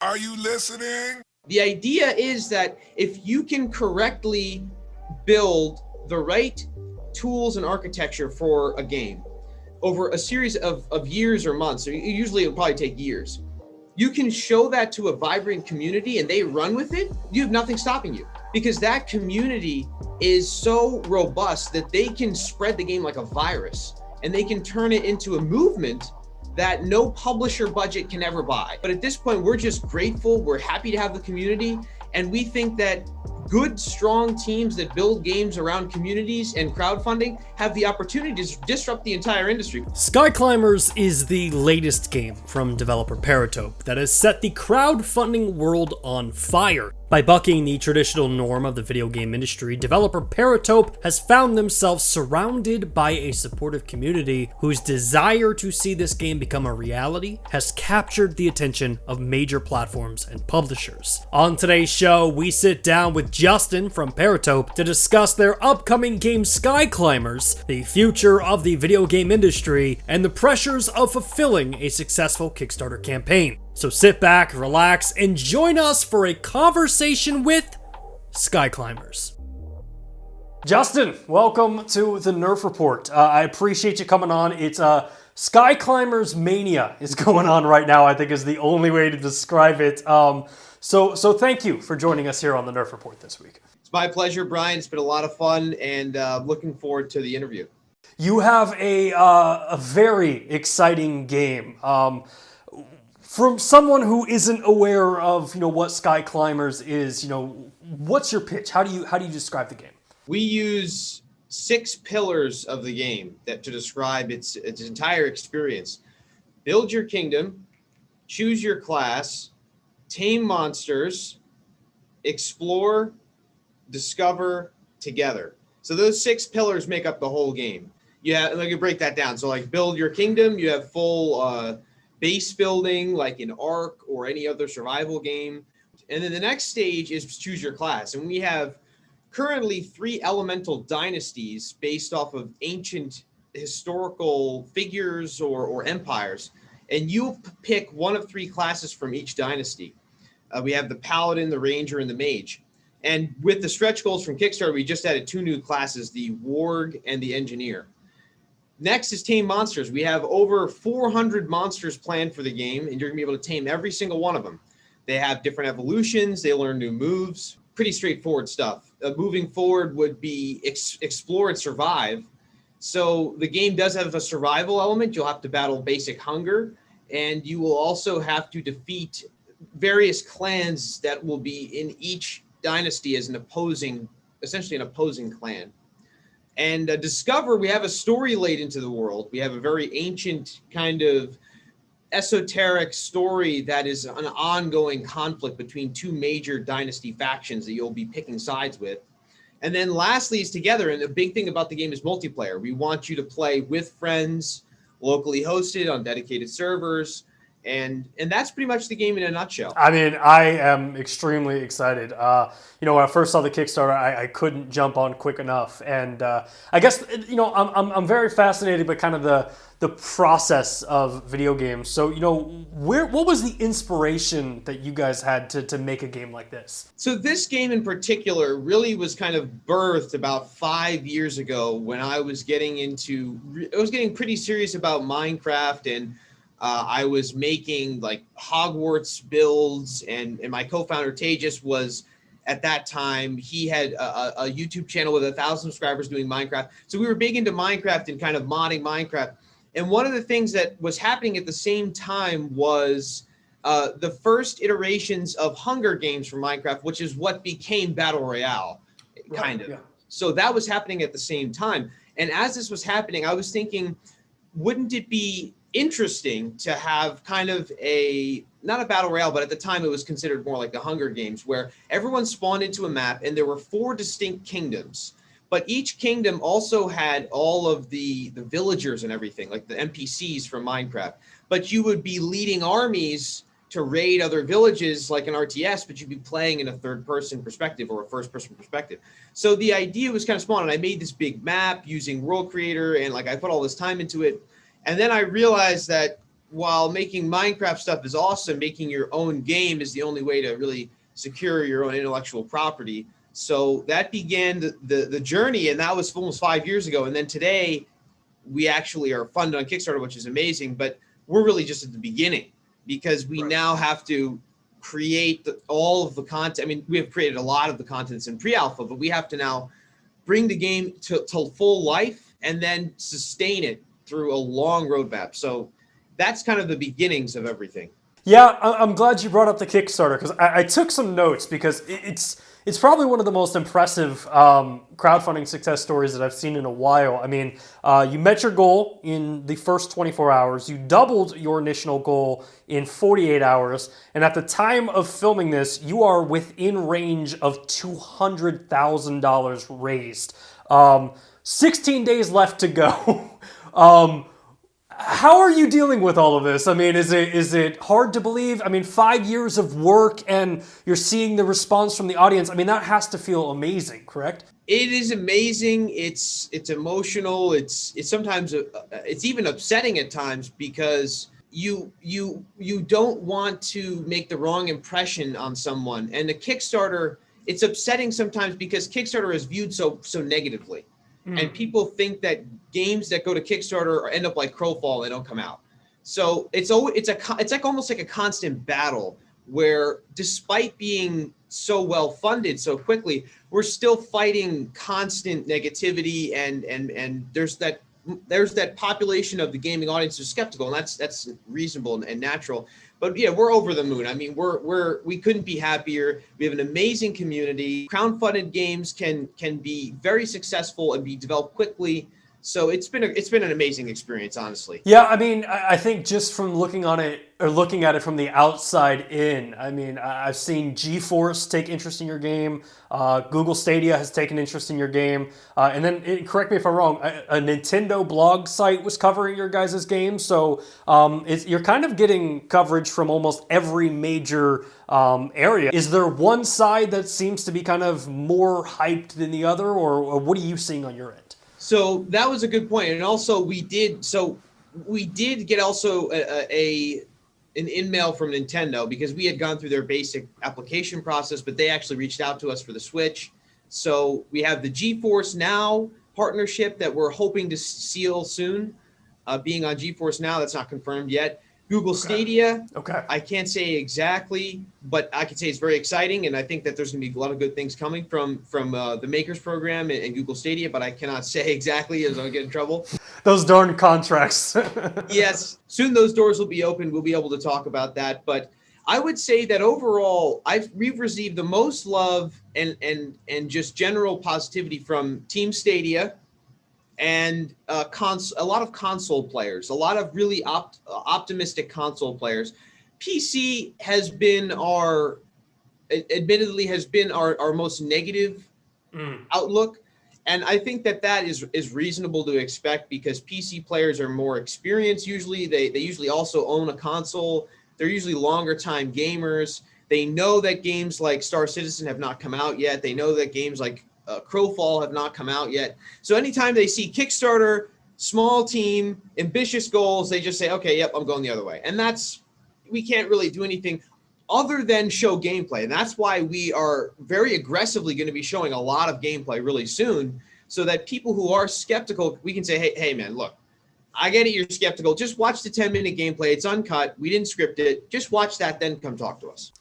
Are you listening? The idea is that if you can correctly build the right tools and architecture for a game over a series of years or months, or usually it'll probably take years, you can show that to a vibrant community and they run with it, you have nothing stopping you. Because that community is so robust that they can spread the game like a virus and they can turn it into a movement that no publisher budget can ever buy. But at this point, we're just grateful. We're happy to have the community. And we think that good, strong teams that build games around communities and crowdfunding have the opportunity to disrupt the entire industry. Skyclimbers is the latest game from developer Paratope that has set the crowdfunding world on fire. By bucking the traditional norm of the video game industry, developer Paratope has found themselves surrounded by a supportive community whose desire to see this game become a reality has captured the attention of major platforms and publishers. On today's show, we sit down with Justin from Paratope to discuss their upcoming game Skyclimbers, the future of the video game industry, and the pressures of fulfilling a successful Kickstarter campaign. So sit back, relax, and join us for a conversation with Skyclimbers. Justin, welcome to the Nerf Report. I appreciate you coming on. It's Skyclimbers mania is going on right now, I think is the only way to describe it. So thank you for joining us here on the Nerf Report this week. It's my pleasure, Brian. It's been a lot of fun and looking forward to the interview. You have a very exciting game. From someone who isn't aware of, what Skyclimbers is, what's your pitch? How do you describe the game? We use 6 pillars of the game to describe its entire experience. Build your kingdom, choose your class, tame monsters, explore, discover, together. So those 6 pillars make up the whole game. Let me break that down. So like build your kingdom, you have full base building like in Ark or any other survival game. And then the next stage is choose your class. And we have currently 3 elemental dynasties based off of ancient historical figures or empires. And you pick one of 3 classes from each dynasty. We have the paladin, the ranger, and the mage. And with the stretch goals from Kickstarter, we just added 2 new classes, the warg and the engineer. Next is tame monsters. We have over 400 monsters planned for the game, and you're going to be able to tame every single one of them. They have different evolutions. They learn new moves. Pretty straightforward stuff. Moving forward would be explore and survive. So the game does have a survival element. You'll have to battle basic hunger, and you will also have to defeat various clans that will be in each dynasty as essentially an opposing clan. And discover, we have a story laid into the world. We have a very ancient kind of esoteric story that is an ongoing conflict between 2 major dynasty factions that you'll be picking sides with. And then lastly is together. And the big thing about the game is multiplayer. We want you to play with friends, locally hosted on dedicated servers. And that's pretty much the game in a nutshell. I mean, I am extremely excited. When I first saw the Kickstarter, I couldn't jump on quick enough, and I guess I'm very fascinated by kind of the process of video games. So what was the inspiration that you guys had to make a game like this? So this game in particular really was kind of birthed about 5 years ago when I was getting pretty serious about Minecraft, and I was making like Hogwarts builds, and my co-founder Tejas was at that time, he had a YouTube channel with 1,000 subscribers doing Minecraft. So we were big into Minecraft and kind of modding Minecraft. And one of the things that was happening at the same time was the first iterations of Hunger Games for Minecraft, which is what became Battle Royale, kind of. Yeah. So that was happening at the same time. And as this was happening, I was thinking, wouldn't it be interesting to have kind of not a battle royale, but at the time it was considered more like the Hunger Games, where everyone spawned into a map and there were 4 distinct kingdoms, but each kingdom also had all of the villagers and everything, like the NPCs from Minecraft. But you would be leading armies to raid other villages like an RTS, but you'd be playing in a third-person perspective or a first-person perspective. So the idea was kind of small, and I made this big map using World Creator, and I put all this time into it. And then I realized that while making Minecraft stuff is awesome, making your own game is the only way to really secure your own intellectual property. So that began the journey, and that was almost 5 years ago. And then today, we actually are funded on Kickstarter, which is amazing, but we're really just at the beginning because we now have to create all of the content. I mean, we have created a lot of the contents in pre-alpha, but we have to now bring the game to full life and then sustain it through a long roadmap. So that's kind of the beginnings of everything. Yeah, I'm glad you brought up the Kickstarter because I took some notes because it's probably one of the most impressive crowdfunding success stories that I've seen in a while. I mean, you met your goal in the first 24 hours. You doubled your initial goal in 48 hours. And at the time of filming this, you are within range of $200,000 raised. 16 days left to go. How are you dealing with all of this? I mean, is it hard to believe? I mean, 5 years of work and you're seeing the response from the audience. I mean, that has to feel amazing, correct? It is amazing. It's emotional. It's sometimes it's even upsetting at times because you don't want to make the wrong impression on someone. And the Kickstarter, it's upsetting sometimes because Kickstarter is viewed so negatively. And people think that games that go to Kickstarter end up like Crowfall and they don't come out. So it's like almost like a constant battle where despite being so well funded so quickly, we're still fighting constant negativity and there's that population of the gaming audience who's skeptical, and that's reasonable and natural. But yeah, we're over the moon. I mean, we couldn't be happier. We have an amazing community. Crowdfunded games can be very successful and be developed quickly. So it's been an amazing experience, honestly. Yeah, I mean, I think just from looking at it from the outside in, I mean, I've seen GeForce take interest in your game. Google Stadia has taken interest in your game. And then, correct me if I'm wrong, a Nintendo blog site was covering your guys' game. So you're kind of getting coverage from almost every major area. Is there one side that seems to be kind of more hyped than the other, or what are you seeing on your end? So that was a good point. And also we did get also an in-mail from Nintendo because we had gone through their basic application process, but they actually reached out to us for the Switch. So we have the GeForce Now partnership that we're hoping to seal soon, being on GeForce Now. That's not confirmed yet. Google Stadia, I can't say exactly, but I can say it's very exciting, and I think that there's going to be a lot of good things coming from the Makers Program and Google Stadia, but I cannot say exactly as I'll get in trouble. Those darn contracts. Yes, soon those doors will be open. We'll be able to talk about that, but I would say that overall, we've received the most love and just general positivity from Team Stadia, and a lot of console players, a lot of really optimistic console players. PC has been our most negative outlook, and I think that is reasonable to expect because PC players are more experienced. Usually, they usually also own a console. They're usually longer time gamers. They know that games like Star Citizen have not come out yet. They know that games like Crowfall have not come out yet. So anytime they see Kickstarter, small team, ambitious goals, they just say, okay, yep, I'm going the other way. And we can't really do anything other than show gameplay. And that's why we are very aggressively going to be showing a lot of gameplay really soon so that people who are skeptical, we can say, hey man, look, I get it, you're skeptical. Just watch the 10-minute gameplay. It's uncut. We didn't script it. Just watch that, then come talk to us.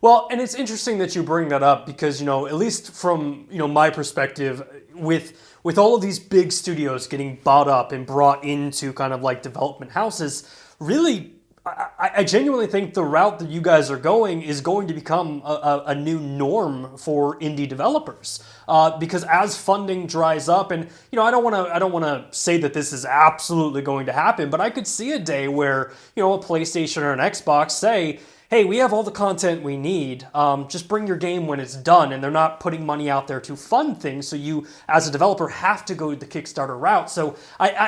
Well, and it's interesting that you bring that up because, at least from, my perspective, with all of these big studios getting bought up and brought into kind of like development houses, really, I genuinely think the route that you guys are going is going to become a new norm for indie developers. Because as funding dries up, and I don't want to say that this is absolutely going to happen, but I could see a day where a PlayStation or an Xbox say, hey, we have all the content we need, just bring your game when it's done, and they're not putting money out there to fund things, so you, as a developer, have to go the Kickstarter route. So,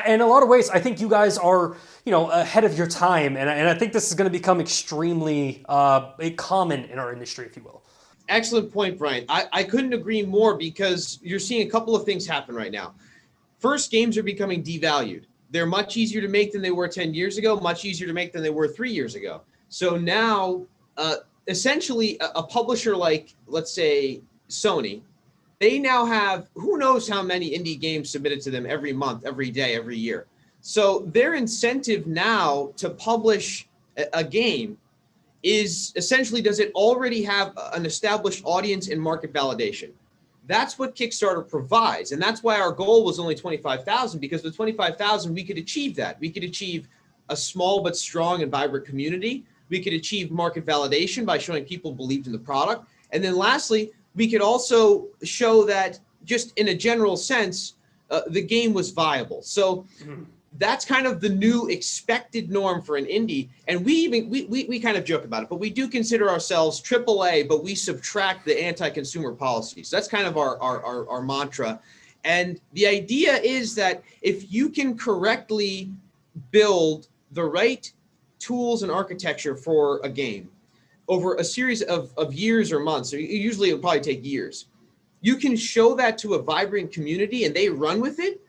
in a lot of ways, I think you guys are, ahead of your time, and I think this is going to become extremely common in our industry, if you will. Excellent point, Brian. I couldn't agree more because you're seeing a couple of things happen right now. First, games are becoming devalued. They're much easier to make than they were 10 years ago, much easier to make than they were 3 years ago. So now, essentially, a publisher like, let's say, Sony, they now have who knows how many indie games submitted to them every month, every day, every year. So their incentive now to publish a game is essentially, does it already have an established audience and market validation? That's what Kickstarter provides. And that's why our goal was only 25,000, because with 25,000, we could achieve that. We could achieve a small but strong and vibrant community. We could achieve market validation by showing people believed in the product. And then lastly, we could also show that just in a general sense, the game was viable. So that's kind of the new expected norm for an indie. And we kind of joke about it, but we do consider ourselves AAA, but we subtract the anti-consumer policies. That's kind of our mantra. And the idea is that if you can correctly build the right tools and architecture for a game over a series of years or months, or usually it'll probably take years, you can show that to a vibrant community and they run with it.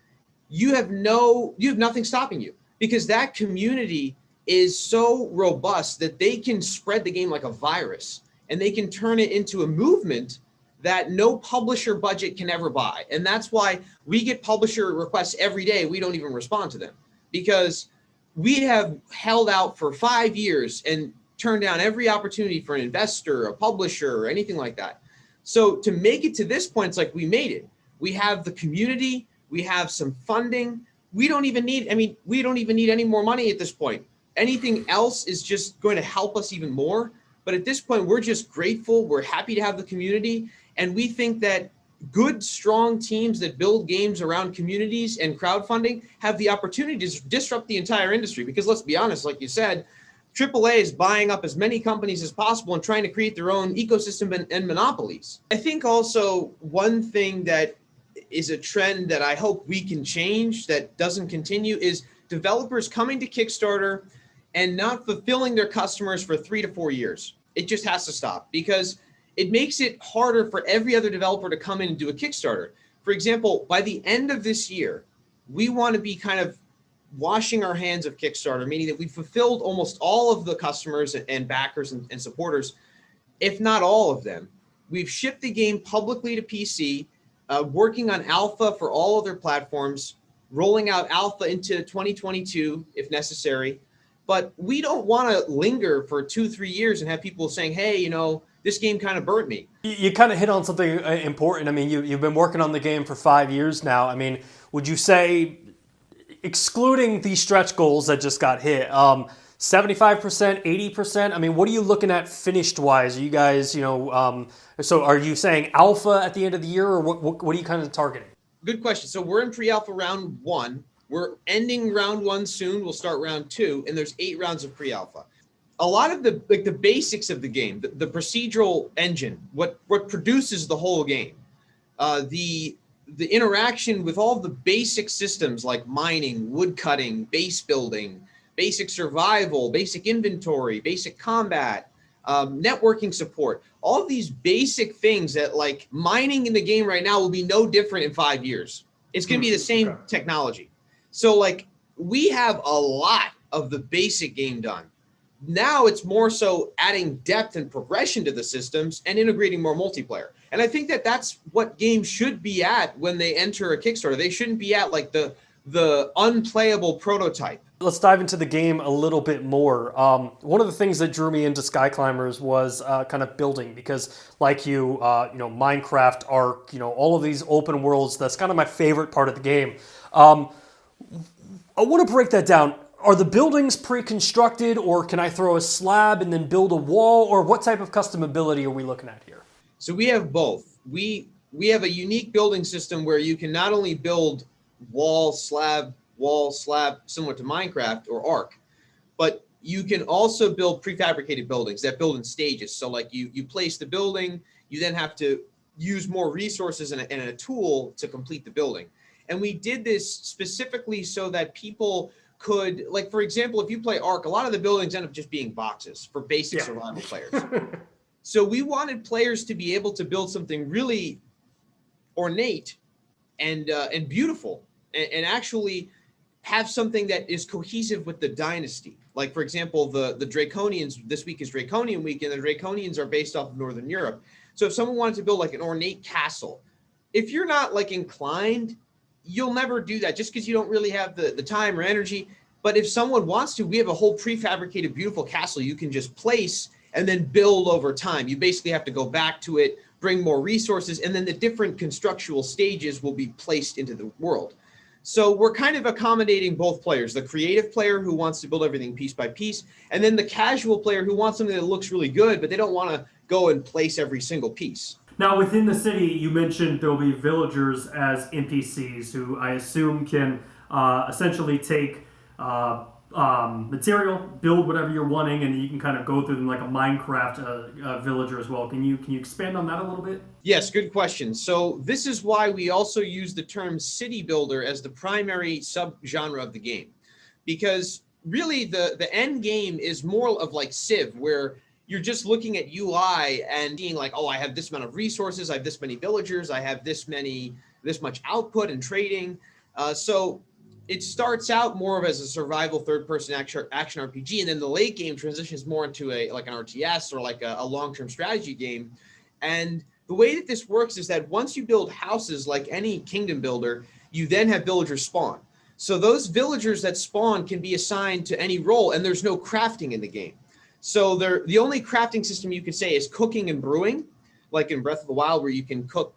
You have nothing stopping you, because that community is so robust that they can spread the game like a virus, and they can turn it into a movement that no publisher budget can ever buy. And that's why we get publisher requests every day. We don't even respond to them, because we have held out for 5 years and turned down every opportunity for an investor, a publisher, or anything like that. So to make it to this point, it's like we made it. We have the community. We have some funding. We don't even need any more money at this point. Anything else is just going to help us even more. But at this point, we're just grateful. We're happy to have the community. And we think that good, strong teams that build games around communities and crowdfunding have the opportunity to disrupt the entire industry. Because let's be honest, like you said, AAA is buying up as many companies as possible and trying to create their own ecosystem and monopolies. I think also one thing that is a trend that I hope we can change, that doesn't continue, is developers coming to Kickstarter and not fulfilling their customers for 3 to 4 years. It just has to stop, because it makes it harder for every other developer to come in and do a Kickstarter. For example, by the end of this year, we want to be kind of washing our hands of Kickstarter, meaning that we've fulfilled almost all of the customers and backers and supporters, if not all of them. We've shipped the game publicly to PC, working on alpha for all other platforms, rolling out alpha into 2022 if necessary. But we don't want to linger for 2-3 years and have people saying, hey, this game kind of burnt me. You kind of hit on something important. I mean, you've been working on the game for 5 years now. I mean, would you say, excluding these stretch goals that just got hit, 75%, 80%? I mean, what are you looking at finished wise? Are you guys, so are you saying alpha at the end of the year, or what are you kind of targeting? Good question. So we're in pre-alpha round 1. We're ending round 1 soon. We'll start round 2, and there's 8 rounds of pre-alpha. A lot of the basics of the game, the procedural engine, what produces the whole game, the interaction with all the basic systems like mining, wood cutting, base building, basic survival, basic inventory, basic combat, networking support, all of these basic things that, like, mining in the game right now will be no different in 5 years. It's going to be the same technology. So, like, we have a lot of the basic game done. Now it's more so adding depth and progression to the systems and integrating more multiplayer. And I think that that's what games should be at when they enter a Kickstarter. They shouldn't be at like the unplayable prototype. Let's dive into the game a little bit more. One of the things that drew me into Skyclimbers was kind of building, because like Minecraft, Ark, all of these open worlds, that's kind of my favorite part of the game. I want to break that down. Are the buildings pre-constructed, or can I throw a slab and then build a wall, or what type of customability are we looking at here? So we have both. We have a unique building system where you can not only build wall, slab, similar to Minecraft or Ark, but you can also build prefabricated buildings that build in stages. So like you place the building, you then have to use more resources and a tool to complete the building. And we did this specifically so that people could, like, for example, if you play Ark, a lot of the buildings end up just being boxes for basic survival players. So we wanted players to be able to build something really ornate and beautiful, and actually have something that is cohesive with the dynasty. Like, for example, the Draconians, this week is Draconian week, and the Draconians are based off of Northern Europe. So if someone wanted to build like an ornate castle, if you're not like inclined, you'll never do that just because you don't really have the time or energy. But if someone wants to, we have a whole prefabricated, beautiful castle you can just place and then build over time. You basically have to go back to it, bring more resources, and then the different constructual stages will be placed into the world. So we're kind of accommodating both players, the creative player who wants to build everything piece by piece, and then the casual player who wants something that looks really good, but they don't want to go and place every single piece. Now, within the city, you mentioned there'll be villagers as NPCs who I assume can essentially take material, build whatever you're wanting, and you can kind of go through them like a Minecraft villager as well. Can you expand on that a little bit? Yes, good question. So this is why we also use the term city builder as the primary subgenre of the game, because really the end game is more of like Civ, where you're just looking at UI and being like, oh, I have this amount of resources, I have this many villagers, I have this much output and trading. So it starts out more of as a survival third-person action RPG, and then the late game transitions more into like an RTS or like a long-term strategy game. And the way that this works is that once you build houses like any kingdom builder, you then have villagers spawn. So those villagers that spawn can be assigned to any role, and there's no crafting in the game. So the only crafting system you could say is cooking and brewing, like in Breath of the Wild, where you can cook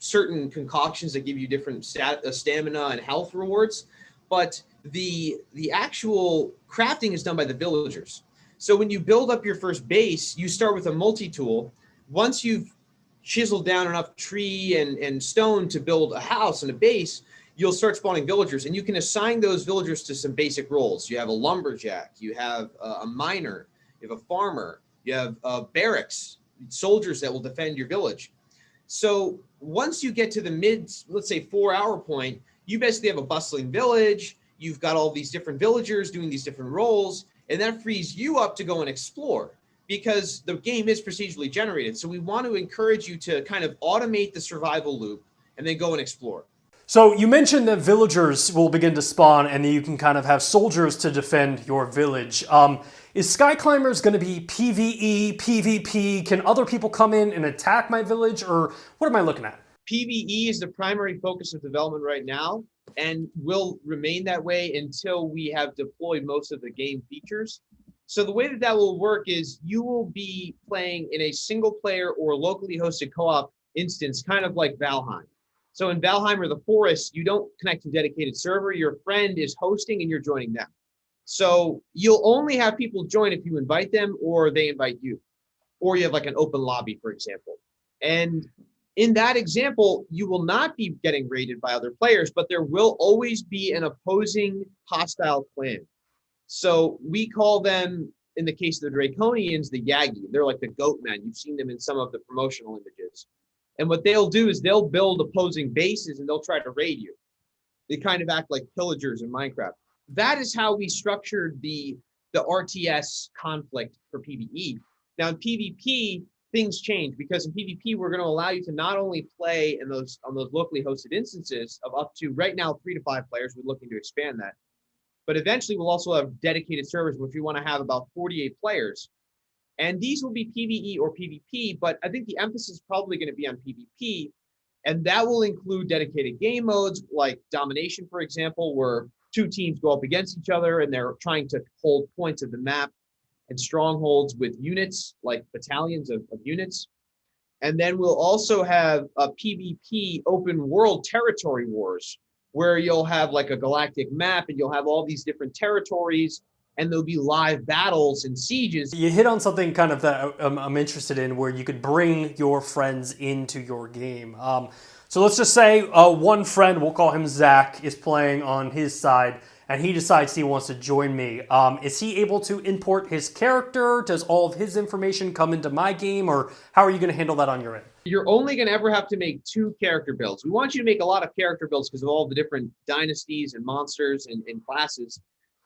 certain concoctions that give you different stamina and health rewards. But the actual crafting is done by the villagers. So when you build up your first base, you start with a multi-tool. Once you've chiseled down enough tree and stone to build a house and a base, you'll start spawning villagers, and you can assign those villagers to some basic roles. You have a lumberjack, you have a miner, you have a farmer, you have barracks, soldiers that will defend your village. So once you get to the let's say 4-hour point, you basically have a bustling village. You've got all these different villagers doing these different roles, and that frees you up to go and explore, because the game is procedurally generated. So we want to encourage you to kind of automate the survival loop and then go and explore. So you mentioned that villagers will begin to spawn, and then you can kind of have soldiers to defend your village. Is Skyclimbers going to be PvE, PvP? Can other people come in and attack my village, or what am I looking at? PvE is the primary focus of development right now, and will remain that way until we have deployed most of the game features. So the way that will work is you will be playing in a single player or locally hosted co-op instance, kind of like Valheim. So in Valheim or the Forest, you don't connect to a dedicated server. Your friend is hosting and you're joining them. So you'll only have people join if you invite them or they invite you, or you have like an open lobby, for example. And in that example, you will not be getting raided by other players, but there will always be an opposing hostile clan. So we call them, in the case of the Draconians, the Yagi. They're like the goat men. You've seen them in some of the promotional images. And what they'll do is they'll build opposing bases and they'll try to raid you. They kind of act like pillagers in Minecraft. That is how we structured the RTS conflict for PvE. Now in PvP, things change, because in PvP, we're going to allow you to not only play on those locally hosted instances of up to, right now, 3 to 5 players. We're looking to expand that. But eventually we'll also have dedicated servers, which we want to have about 48 players. And these will be PvE or PvP, but I think the emphasis is probably going to be on PvP. And that will include dedicated game modes like Domination, for example, where 2 teams go up against each other and they're trying to hold points of the map, and strongholds with units, like battalions of units. And then we'll also have a PvP open world territory wars, where you'll have like a galactic map and you'll have all these different territories, and there'll be live battles and sieges. You hit on something kind of that I'm interested in, where you could bring your friends into your game. So let's just say one friend, we'll call him Zach, is playing on his side, and he decides he wants to join me. Is he able to import his character? Does all of his information come into my game, or how are you going to handle that on your end? You're only going to ever have to make 2 character builds. We want you to make a lot of character builds because of all the different dynasties and monsters and classes.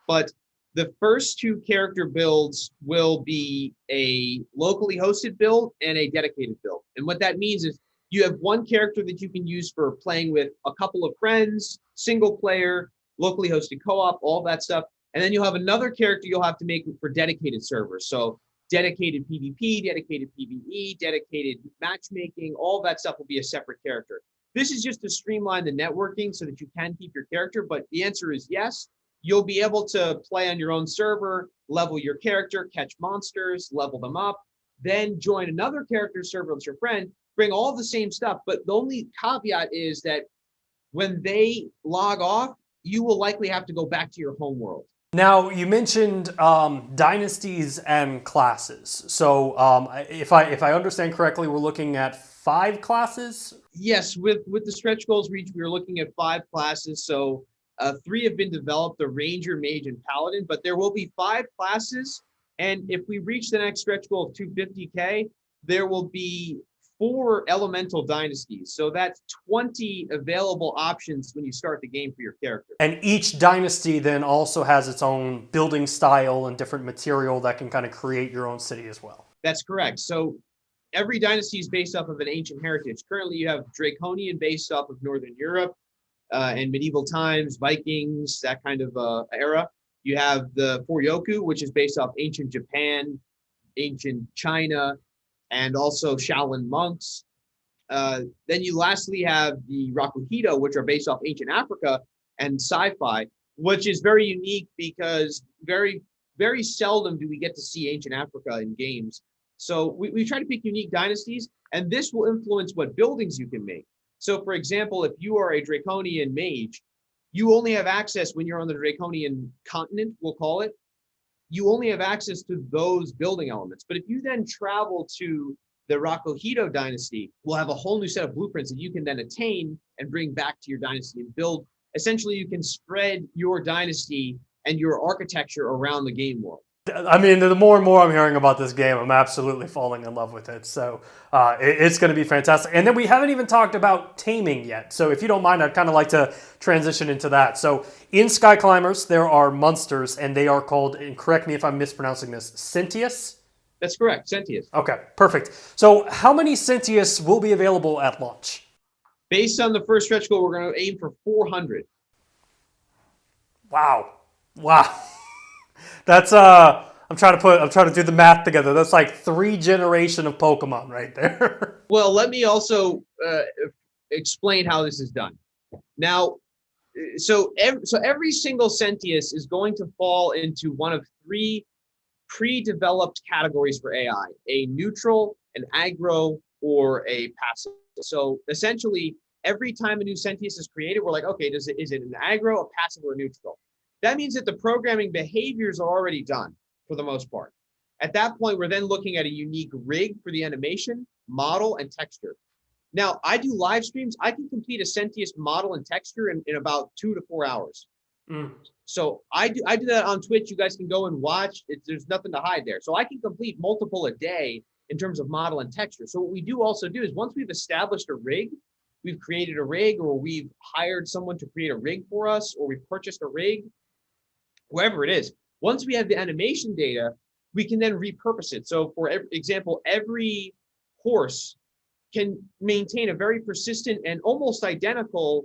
But the first 2 character builds will be a locally hosted build and a dedicated build. And what that means is you have one character that you can use for playing with a couple of friends, single player, locally hosted co-op, all that stuff. And then you'll have another character you'll have to make for dedicated servers. So dedicated PvP, dedicated PvE, dedicated matchmaking, all that stuff will be a separate character. This is just to streamline the networking so that you can keep your character, but the answer is yes. You'll be able to play on your own server, level your character, catch monsters, level them up, then join another character server with your friend, bring all the same stuff, but the only caveat is that when they log off, you will likely have to go back to your home world. Now, you mentioned dynasties and classes. So if I understand correctly, we're looking at 5 classes? Yes, with the stretch goals reach, we are looking at 5 classes. So 3 have been developed, the Ranger, Mage, and Paladin, but there will be 5 classes. And if we reach the next stretch goal of 250K, there will be 4 elemental dynasties. So that's 20 available options when you start the game for your character. And each dynasty then also has its own building style and different material that can kind of create your own city as well. That's correct. So every dynasty is based off of an ancient heritage. Currently, you have Draconian based off of Northern Europe and medieval times, Vikings, that kind of era. You have the Foryoku, which is based off ancient Japan, ancient China, and also Shaolin monks. Then you lastly have the Rakuhito, which are based off ancient Africa and sci-fi, which is very unique because very, very seldom do we get to see ancient Africa in games. So we try to pick unique dynasties, and this will influence what buildings you can make. So for example, if you are a Draconian mage, you only have access when you're on the Draconian continent, we'll call it, you only have access to those building elements. But if you then travel to the Rakuhito dynasty, we'll have a whole new set of blueprints that you can then attain and bring back to your dynasty and build. Essentially, you can spread your dynasty and your architecture around the game world. I mean, the more and more I'm hearing about this game, I'm absolutely falling in love with it. So it's going to be fantastic. And then we haven't even talked about taming yet. So if you don't mind, I'd kind of like to transition into that. So in Skyclimbers, there are monsters, and they are called, and correct me if I'm mispronouncing this, Sentius? That's correct, Sentius. Okay, perfect. So how many Sentius will be available at launch? Based on the first stretch goal, we're going to aim for 400. Wow. That's I'm trying to do the math together. That's like 3 generations of Pokemon right there. Well, let me also explain how this is done. Now, so every single Sentius is going to fall into one of 3 pre-developed categories for AI: a neutral, an aggro, or a passive. So essentially, every time a new Sentius is created, we're like, okay, is it an aggro, a passive, or a neutral? That means that the programming behaviors are already done for the most part. At that point, we're then looking at a unique rig for the animation, model, and texture. Now, I do live streams. I can complete a Sentius model and texture in about 2 to 4 hours. So I do that on Twitch. You guys can go and watch. There's nothing to hide there. So I can complete multiple a day in terms of model and texture. So what we do also do is once we've established a rig, we've created a rig, or we've hired someone to create a rig for us, or we've purchased a rig, wherever it is, once we have the animation data, we can then repurpose it. So for example, every horse can maintain a very persistent and almost identical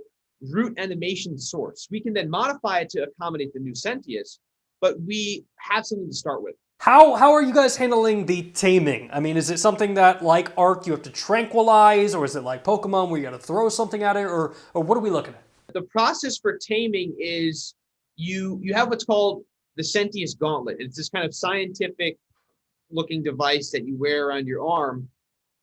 root animation source. We can then modify it to accommodate the new Sentius, but we have something to start with. How are you guys handling the taming? I mean, is it something that, like Ark, you have to tranquilize, or is it like Pokemon where you got to throw something at it, or what are we looking at? The process for taming is you have what's called the Sentius Gauntlet. It's this kind of scientific looking device that you wear around your arm.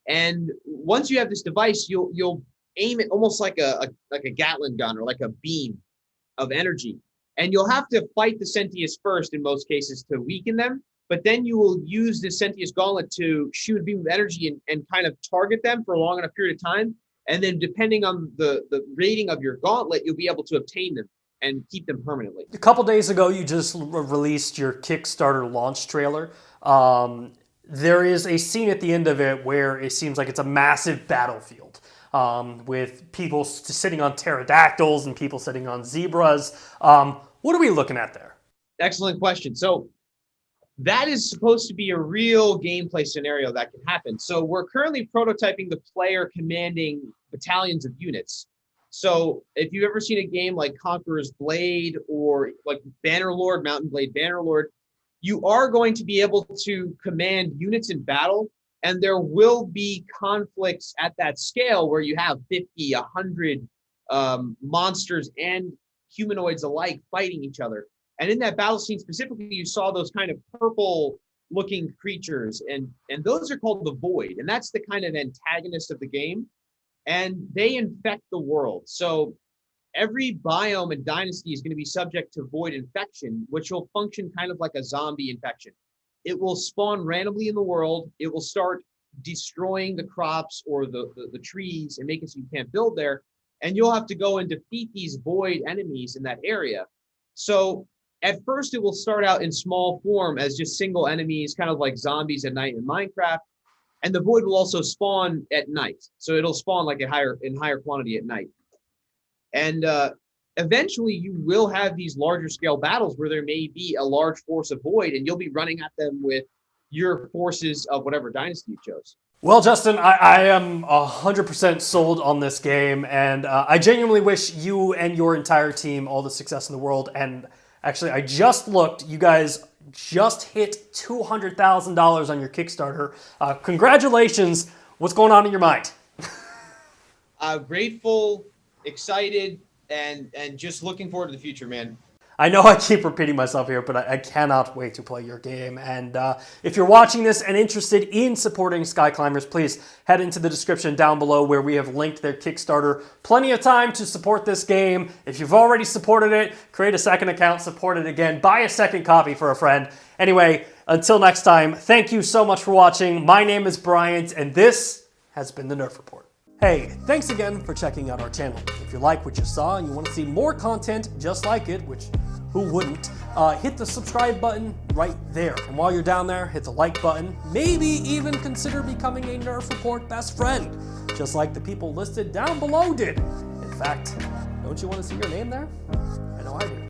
And once you have this device, you'll aim it almost like a Gatling gun or like a beam of energy. And you'll have to fight the Sentius first in most cases to weaken them. But then you will use the Sentius Gauntlet to shoot a beam of energy and kind of target them for a long enough period of time. And then depending on the rating of your gauntlet, you'll be able to obtain them and keep them permanently. A couple days ago, you just released your Kickstarter launch trailer. There is a scene at the end of it where it seems like it's a massive battlefield with people sitting on pterodactyls and people sitting on zebras. What are we looking at there? Excellent question. So that is supposed to be a real gameplay scenario that can happen. So we're currently prototyping the player commanding battalions of units. So if you've ever seen a game like Conqueror's Blade or like Bannerlord, Mountain Blade Bannerlord, you are going to be able to command units in battle, and there will be conflicts at that scale where you have 50, 100 monsters and humanoids alike fighting each other. And in that battle scene specifically, you saw those kind of purple looking creatures, and those are called the Void, and that's the kind of antagonist of the game, and they infect the world. So every biome in Dynasty is going to be subject to Void infection, which will function kind of like a zombie infection. It will spawn randomly in the world. It will start destroying the crops or the trees and make it so you can't build there. And you'll have to go and defeat these Void enemies in that area. So at first, it will start out in small form as just single enemies, kind of like zombies at night in Minecraft. And the Void will also spawn at night. So it'll spawn like in higher quantity at night. And eventually you will have these larger scale battles where there may be a large force of Void, and you'll be running at them with your forces of whatever dynasty you chose. Well, Justin, I am 100% sold on this game, and I genuinely wish you and your entire team all the success in the world. And actually, I just looked. You guys just hit $200,000 on your Kickstarter. Congratulations. What's going on in your mind? Grateful, excited, and just looking forward to the future, man. I know I keep repeating myself here, but I cannot wait to play your game. And if you're watching this and interested in supporting Skyclimbers, please head into the description down below where we have linked their Kickstarter. Plenty of time to support this game. If you've already supported it, create a second account, support it again, buy a second copy for a friend. Anyway, until next time, thank you so much for watching. My name is Bryant, and this has been the Nerf Report. Hey, thanks again for checking out our channel. If you like what you saw and you want to see more content just like it, which who wouldn't, hit the subscribe button right there. And while you're down there, hit the like button. Maybe even consider becoming a Nerf Report best friend, just like the people listed down below did. In fact, don't you want to see your name there? I know I do.